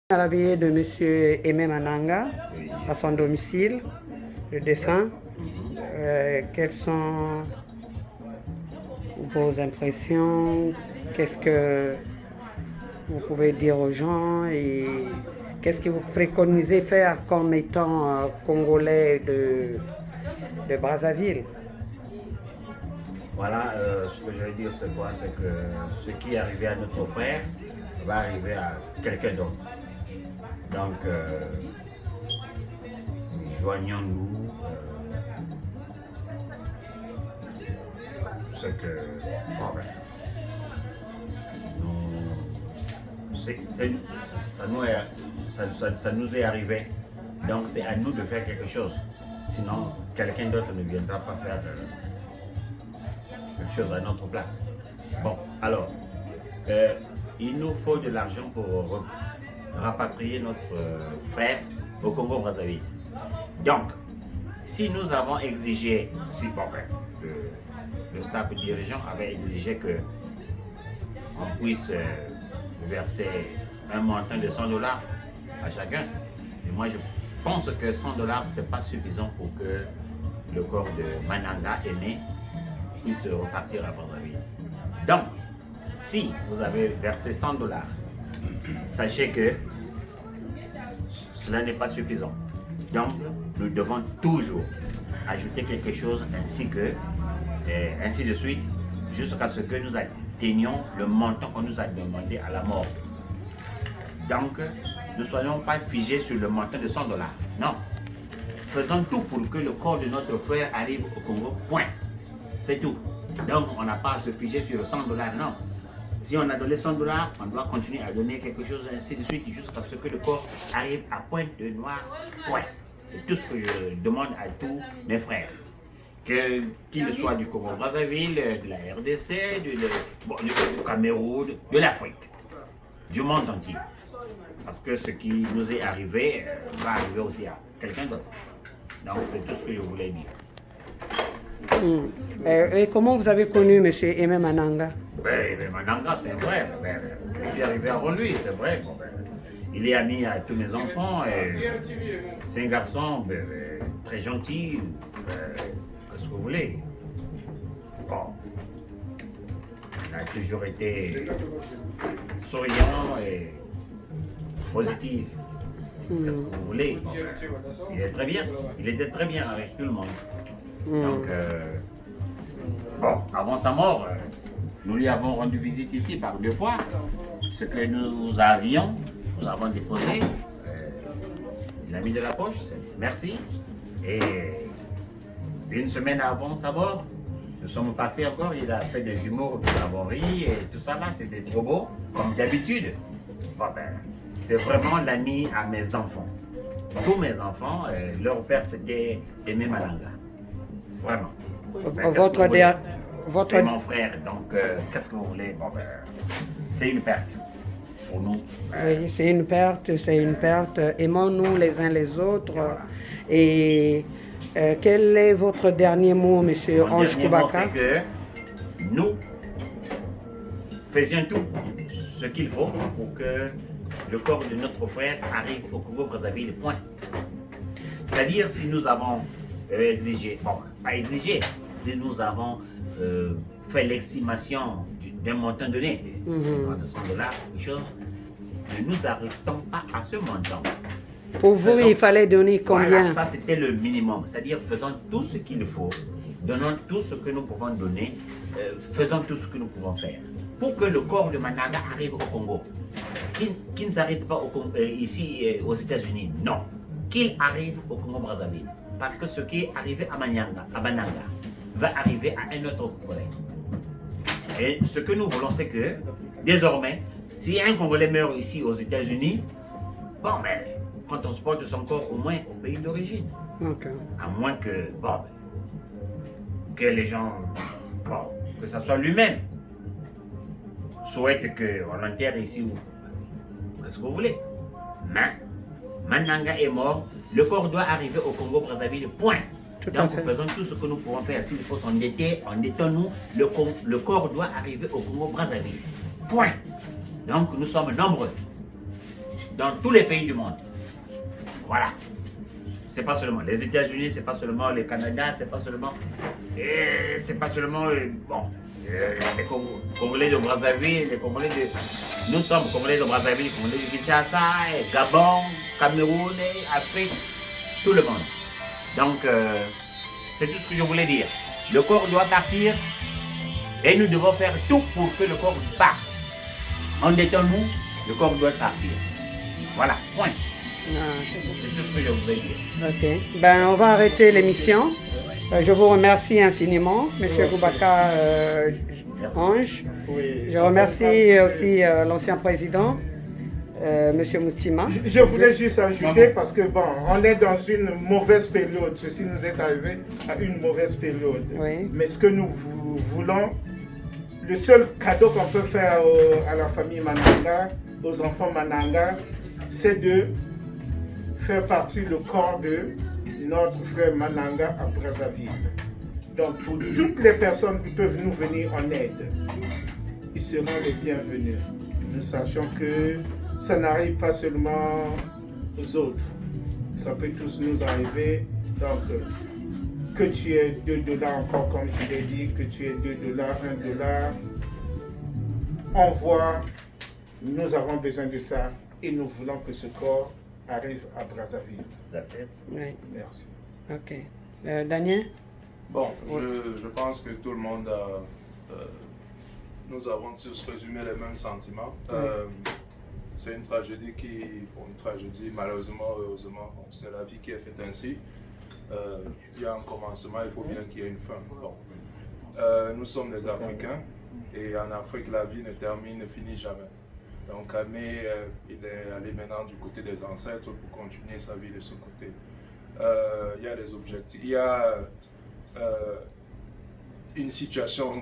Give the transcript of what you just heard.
À la veillée de M. Aimé Mananga, à son domicile, le défunt. Quelles sont vos impressions? Qu'est-ce que vous pouvez dire aux gens et qu'est-ce que vous préconisez faire comme étant Congolais de Brazzaville? Voilà, ce que je veux dire, c'est quoi? C'est que ce qui est arrivé à notre frère va arriver à quelqu'un d'autre. Donc, joignons-nous. C'est que, bon, ben, ça nous est arrivé. Donc, c'est à nous de faire quelque chose. Sinon, quelqu'un d'autre ne viendra pas faire quelque chose à notre place. Bon, alors, il nous faut de l'argent pour rapatrier notre frère au Congo-Brazzaville. Donc, si nous avons exigé, si bon, le staff dirigeant avait exigé que on puisse verser un montant de 100 $ à chacun, et moi je pense que 100 $ c'est pas suffisant pour que le corps de Mananga Aimé puisse repartir à Brazzaville. Donc, si vous avez versé 100 $, sachez que cela n'est pas suffisant. Donc, nous devons toujours ajouter quelque chose ainsi de suite, jusqu'à ce que nous atteignions le montant qu'on nous a demandé à la mort. Donc, ne soyons pas figés sur le montant de 100 $. Non. Faisons tout pour que le corps de notre frère arrive au Congo, point. C'est tout. Donc, on n'a pas à se figer sur 100 $, non. Si on a donné 100 $, on doit continuer à donner quelque chose, ainsi de suite, jusqu'à ce que le corps arrive à Pointe de Noir, point. C'est tout ce que je demande à tous mes frères. Qu'ils soient du Congo-Brazzaville, de la RDC, du Cameroun, de l'Afrique, du monde entier. Parce que ce qui nous est arrivé va arriver aussi à quelqu'un d'autre. Donc c'est tout ce que je voulais dire. Et comment vous avez connu M. Aimé Mananga? Mananga, c'est vrai. Je suis arrivé avant lui, c'est vrai. Il est ami à tous mes enfants. C'est un garçon très gentil. Qu'est-ce que vous voulez? Bon. Il a toujours été souriant et positif. Qu'est-ce que vous voulez? Il est très bien. Il était très bien avec tout le monde. Donc, bon, avant sa mort, nous lui avons rendu visite ici par 2 fois. Ce que nous avons déposé. Il a mis de la poche, merci. Et 1 semaine avant sa mort, nous sommes passés encore, il a fait des humours, nous avons ri et tout ça là, c'était trop beau, comme d'habitude. Bon, c'est vraiment l'ami à mes enfants. Tous mes enfants, leur père c'était Aimé Mananga. Vraiment. C'est mon frère, donc qu'est-ce que vous voulez? Bon, c'est une perte pour nous. Oui, c'est une perte. Aimons-nous les uns les autres. Voilà. Et quel est votre dernier mot, monsieur Ange Koubaka? C'est que nous faisions tout ce qu'il faut pour que le corps de notre frère arrive au Congo-Brazzaville, point. C'est-à-dire si nous avons exigé, bon, pas exigé, si nous avons fait l'estimation d'un montant donné, de 100 $, quelque chose, ne nous arrêtons pas à ce montant. Pour vous, il fallait donner combien? Voilà, ça c'était le minimum, c'est-à-dire faisons tout ce qu'il faut, donnons tout ce que nous pouvons donner, faisons tout ce que nous pouvons faire pour que le corps de Mananga arrive au Congo. Qu'il ne s'arrête pas ici aux États-Unis, non. Qu'il arrive au Congo-Brazzaville. Parce que ce qui est arrivé à Mananga va arriver à un autre Congolais. Et ce que nous voulons, c'est que désormais, si un Congolais meurt ici aux États-Unis, bon, qu'on transporte son corps au moins au pays d'origine. Okay. À moins que, que les gens, que ce soit lui-même, souhaite qu'on l'enterre ici ou qu'est-ce que vous voulez. Mais Mananga est mort, le corps doit arriver au Congo-Brazzaville, point. Donc faisons tout ce que nous pouvons faire. S'il faut s'endetter, endettons-nous, le corps doit arriver au Congo-Brazzaville, point. Donc nous sommes nombreux. dans tous les pays du monde. Voilà. C'est pas seulement les États-Unis, c'est pas seulement le Canada, c'est pas seulement les Congolais de Brazzaville, les Congolais de... Nous sommes Congolais de Brazzaville, Congolais de Kinshasa, Gabon, Cameroun, Afrique, tout le monde. Donc, c'est tout ce que je voulais dire. Le corps doit partir et nous devons faire tout pour que le corps parte. Endetons-nous, le corps doit partir. Voilà, point. C'est tout ce que je voulais dire. Ok. Ben, on va arrêter l'émission. Je vous remercie infiniment, M. Boubacar Ange. Oui. Je remercie aussi l'ancien président, M. Moutima. Je voulais juste ajouter parce que bon, on est dans une mauvaise période. Ceci nous est arrivé à une mauvaise période. Oui. Mais ce que nous voulons, le seul cadeau qu'on peut faire à la famille Mananga, aux enfants Mananga, c'est de faire partie le corps de notre frère Mananga à Brazzaville. Donc pour toutes les personnes qui peuvent nous venir en aide, ils seront les bienvenus. Nous sachons que ça n'arrive pas seulement aux autres, ça peut tous nous arriver. Donc que tu aies $2 encore, comme je l'ai dit, que tu aies $2, $1, envoie, nous avons besoin de ça et nous voulons que ce corps arrive à Brazzaville. Oui. Merci. Ok. Daniel? Bon, je pense que tout le monde nous avons tous résumé les mêmes sentiments. C'est une tragédie malheureusement, heureusement, c'est la vie qui est faite ainsi. Il y a un commencement, il faut bien qu'il y ait une fin. Bon. Nous sommes des Africains et en Afrique, la vie ne finit jamais. Donc Amé, il est allé maintenant du côté des ancêtres pour continuer sa vie de ce côté. Il y a des objectifs, il y a une situation